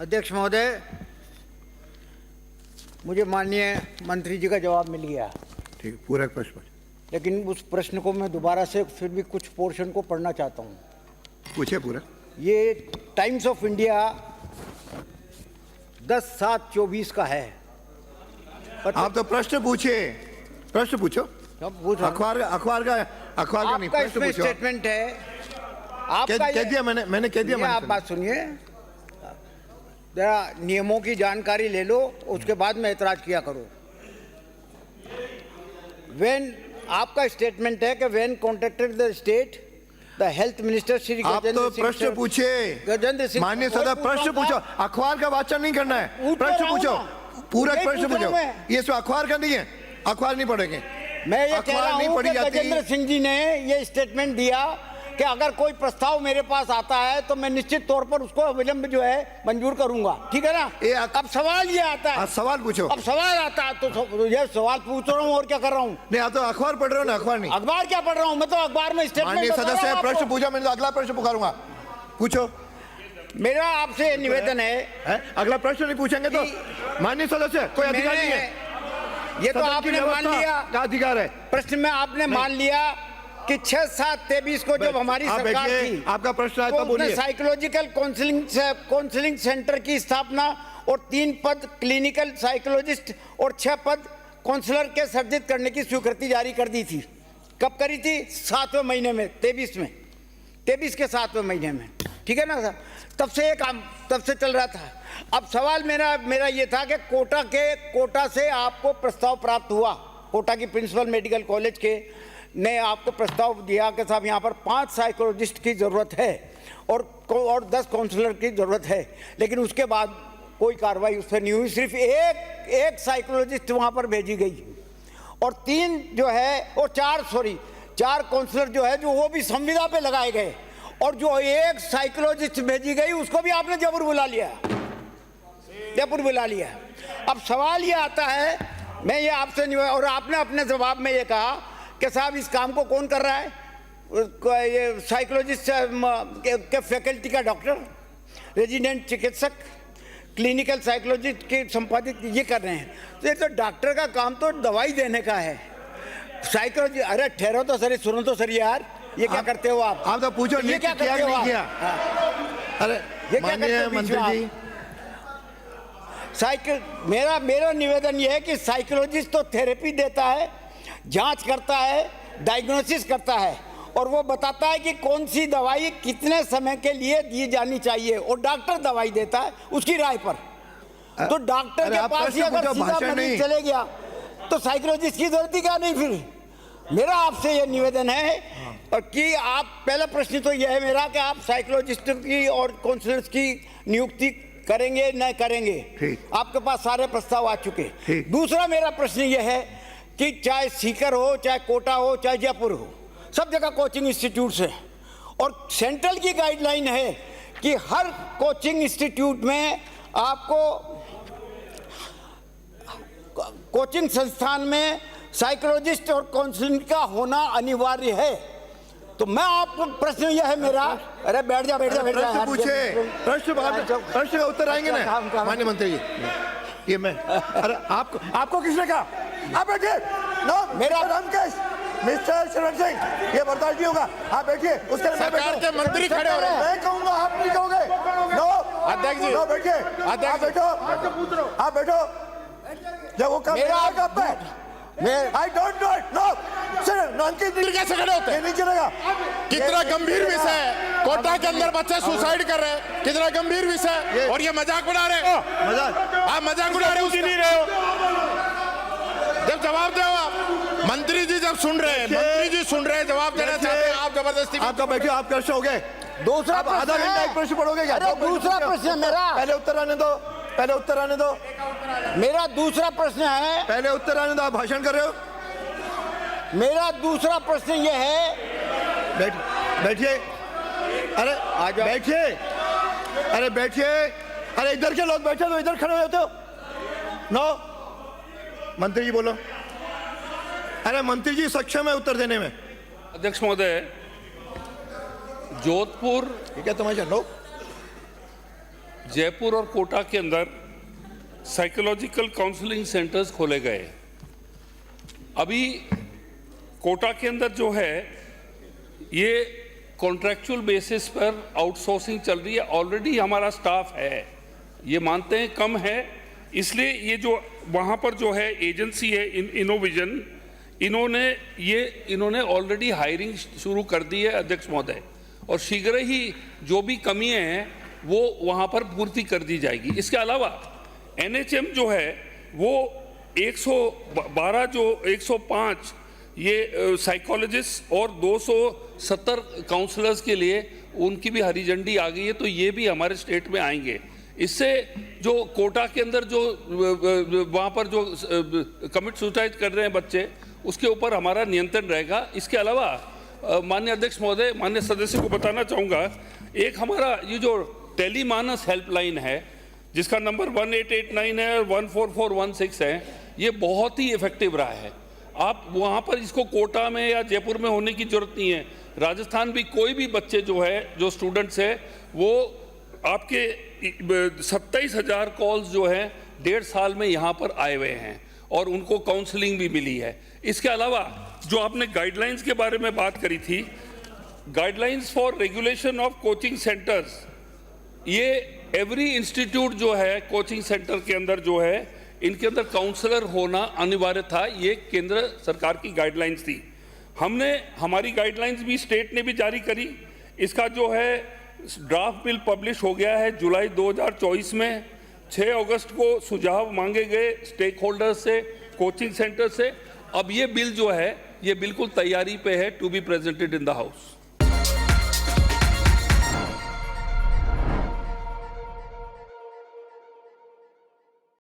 अध्यक्ष महोदय, मुझे माननीय मंत्री जी का जवाब मिल गया, ठीक है, पूरा प्रश्न लेकिन उस प्रश्न को मैं दोबारा से फिर भी कुछ पोर्शन को पढ़ना चाहता हूँ। पूछे पूरा। ये टाइम्स ऑफ इंडिया 10/7/24 का है। आप तो प्रश्न पूछे, प्रश्न पूछो। अखबार का नहीं, आपका प्रश्न इसमें पूछो। स्टेटमेंट है, आपका कह दिया मैंने कह दिया। आप बात सुनिए, जरा नियमों की जानकारी ले लो, उसके बाद में ऐतराज किया करो। आपका स्टेटमेंट है कि when contacted the state, the health minister Shri आप तो प्रश्न पूछे, गजेंद्र सिंह, माननीय सदस्य प्रश्न पूछो। अखबार का वाचन नहीं करना है, प्रश्न पूछो, पूरा प्रश्न पूछो। ये सब अखबार का नहीं है, अखबार नहीं पढ़ेंगे। मैं ये कह रहा हूं कि गजेंद्र सिंह जी ने ये स्टेटमेंट दिया कि अगर कोई प्रस्ताव मेरे पास आता है तो मैं निश्चित तौर पर उसको अविलंब जो है मंजूर करूंगा, ठीक है ना। अब सवाल ये आता है, सवाल पूछो। अब सवाल आता है तो ये सवाल पूछ रहा हूँ और क्या कर रहा हूँ। नहीं, आप तो अखबार पढ़ रहे हो ना, अखबार नहीं। अखबार क्या पढ़ रहा हूँ, मैं तो अखबार में स्टेटमेंट। माननीय सदस्य प्रश्न पूछा, मैं अगला प्रश्न पुकारूंगा, पूछो। मेरा आपसे निवेदन है, अगला प्रश्न नहीं पूछेंगे तो माननीय सदस्य कोई अधिकार नहीं है। ये तो आपने मान लिया, अधिकार है। प्रश्न में आपने मान लिया कि 6/7/23 को जब हमारी सरकार थी, आपका प्रश्न आया तो बोलिए। साइकोलॉजिकल काउंसलिंग सेंटर की स्थापना और 3 पद क्लिनिकल साइकोलॉजिस्ट और 6 पद काउंसलर के सृजित करने की स्वीकृति जारी कर दी थी। कब करी थी? 7वें महीने में, 23 के 7वें महीने में, ठीक है ना सर। तब से ये काम तब से चल रहा था। अब सवाल मेरा ये था कि कोटा से आपको प्रस्ताव प्राप्त हुआ, कोटा की प्रिंसिपल मेडिकल कॉलेज के ने आपको प्रस्ताव दिया कि साहब यहाँ पर 5 साइकोलॉजिस्ट की ज़रूरत है और 10 काउंसलर की ज़रूरत है, लेकिन उसके बाद कोई कार्रवाई उस पर नहीं हुई। सिर्फ एक साइकोलॉजिस्ट वहाँ पर भेजी गई और 3 जो है और 4 काउंसलर जो है जो वो भी संविदा पे लगाए गए, और जो एक साइकोलॉजिस्ट भेजी गई उसको भी आपने जबरन बुला लिया। अब सवाल ये आता है, मैं ये आपसे, और आपने अपने जवाब में ये कहा कि साहब इस काम को कौन कर रहा है, ये साइकोलॉजिस्ट के फैकल्टी का डॉक्टर, रेजिडेंट चिकित्सक, क्लिनिकल साइकोलॉजिस्ट के संपादित ये कर रहे हैं। तो ये तो डॉक्टर का काम तो दवाई देने का है। साइकोलॉजी, अरे ठहरो तो सर, सुनो तो सर यार, ये क्या करते हो आप? आप तो पूछो, ये क्या करते हो आप? अरे ये क्या करते हो मंत्री जी? मेरा निवेदन यह है कि साइकोलॉजिस्ट तो थेरेपी देता है, जांच करता है, डायग्नोसिस करता है और वो बताता है कि कौन सी दवाई कितने समय के लिए दी जानी चाहिए, और डॉक्टर दवाई देता है उसकी राय पर। तो डॉक्टर के पास ही अगर सीधा मरीज चले गया तो साइकोलॉजिस्ट की जरूरत ही क्या नहीं फिर। मेरा आपसे ये निवेदन है और कि आप, पहला प्रश्न तो यह है मेरा कि आप साइकोलॉजिस्ट की और काउंसलर्स की नियुक्ति करेंगे न करेंगे? आपके पास सारे प्रस्ताव आ चुके। दूसरा मेरा प्रश्न यह है कि चाहे सीकर हो, चाहे कोटा हो, चाहे जयपुर हो, सब जगह कोचिंग इंस्टीट्यूट्स है और सेंट्रल की गाइडलाइन है कि हर कोचिंग इंस्टीट्यूट में आपको, कोचिंग संस्थान में साइकोलॉजिस्ट और काउंसलिंग का होना अनिवार्य है। तो मैं आपको प्रश्न यह है मेरा, अरे बैठ जा प्रश्न पूछे, प्रश्न का उत्तर आएंगे ना माननीय मंत्री जी। ये मैं, अरे आपको किसने कहा? आप बैठिए। नो, मेरा रामकेश, मिस्टर शरण सिंह, ये बर्दाश्त नहीं होगा। आप बैठिए। उसके सरकार के मंत्री खड़े हो रहे हैं। मैं कहूंगा, आप नहीं कहोगे। नो अध्यक्ष जी, नो, बैठिए। आप बैठो, आप बैठो। जब वो काम मेरा पे, I don't know it. No, sir, कैसे खड़े होते हैं? नहीं चलेगा। कितना गंभीर विषय है, कोटा के अंदर बच्चे सुसाइड कर रहे हैं, कितना गंभीर विषय, और ये मजाक उड़ा रहे हैं। आप मजाक उड़ा रहे हो, नहीं रहे हो। जब जवाब दो आप, मंत्री जी जब सुन रहे हैं, जवाब देना चाहते हैं, आप जबरदस्ती। आपका बैठिए, आप प्रश्न हो गए। दूसरा आधा घंटा एक प्रश्न पढ़ोगे क्या? दूसरा प्रश्न मेरा, पहले उत्तर आने दो। मेरा दूसरा प्रश्न है, पहले उत्तर आने दो। आप भाषण कर रहे हो। मेरा दूसरा प्रश्न यह है, बैठिए। अरे बैठिए, अरे बैठिए। अरे इधर के लोग बैठे तो इधर खड़े होते हो। नो, मंत्री जी बोलो। अरे मंत्री जी सक्षम है उत्तर देने में। अध्यक्ष महोदय, जोधपुर, ठीक है, तुम्हारे लो। जयपुर और कोटा के अंदर साइकोलॉजिकल काउंसलिंग सेंटर्स खोले गए। अभी कोटा के अंदर जो है ये कॉन्ट्रैक्चुअल बेसिस पर आउटसोर्सिंग चल रही है। ऑलरेडी हमारा स्टाफ है, ये मानते हैं कम है, इसलिए ये जो वहाँ पर जो है एजेंसी है इनोविजन, इन्होंने ऑलरेडी हायरिंग शुरू कर दी है अध्यक्ष महोदय, और शीघ्र ही जो भी कमियां हैं वो वहाँ पर पूर्ति कर दी जाएगी। इसके अलावा एनएचएम जो है वो 112 जो 105 ये साइकोलॉजिस्ट और 270 काउंसलर्स के लिए उनकी भी हरी झंडी आ गई है, तो ये भी हमारे स्टेट में आएंगे। इससे जो कोटा के अंदर जो वहाँ पर जो कमिट सुसाइड कर रहे हैं बच्चे, उसके ऊपर हमारा नियंत्रण रहेगा। इसके अलावा माननीय अध्यक्ष महोदय, माननीय सदस्य को बताना चाहूँगा, एक हमारा ये जो टेलीमानस हेल्पलाइन है जिसका नंबर 1889 है और 14416 है, ये बहुत ही इफेक्टिव रहा है। आप वहाँ पर इसको कोटा में या जयपुर में होने की जरूरत नहीं है, राजस्थान भी कोई भी बच्चे जो है जो स्टूडेंट्स है वो आपके 27,000 कॉल्स जो हैं 1.5 साल में यहाँ पर आए हुए हैं और उनको काउंसलिंग भी मिली है। इसके अलावा जो आपने गाइडलाइंस के बारे में बात करी थी, guidelines for regulation of coaching centres, ये एवरी इंस्टीट्यूट जो है कोचिंग सेंटर के अंदर जो है इनके अंदर काउंसलर होना अनिवार्य था, ये केंद्र सरकार की गाइडलाइंस थी। हमने हमारी गाइडलाइंस भी स्टेट ने भी जारी करी। इसका जो है ड्राफ्ट बिल पब्लिश हो गया है जुलाई 2024 में। 6 अगस्त को सुझाव मांगे गए स्टेक होल्डर से, कोचिंग सेंटर से। अब ये बिल जो है ये बिल्कुल तैयारी पे है to be presented in the house.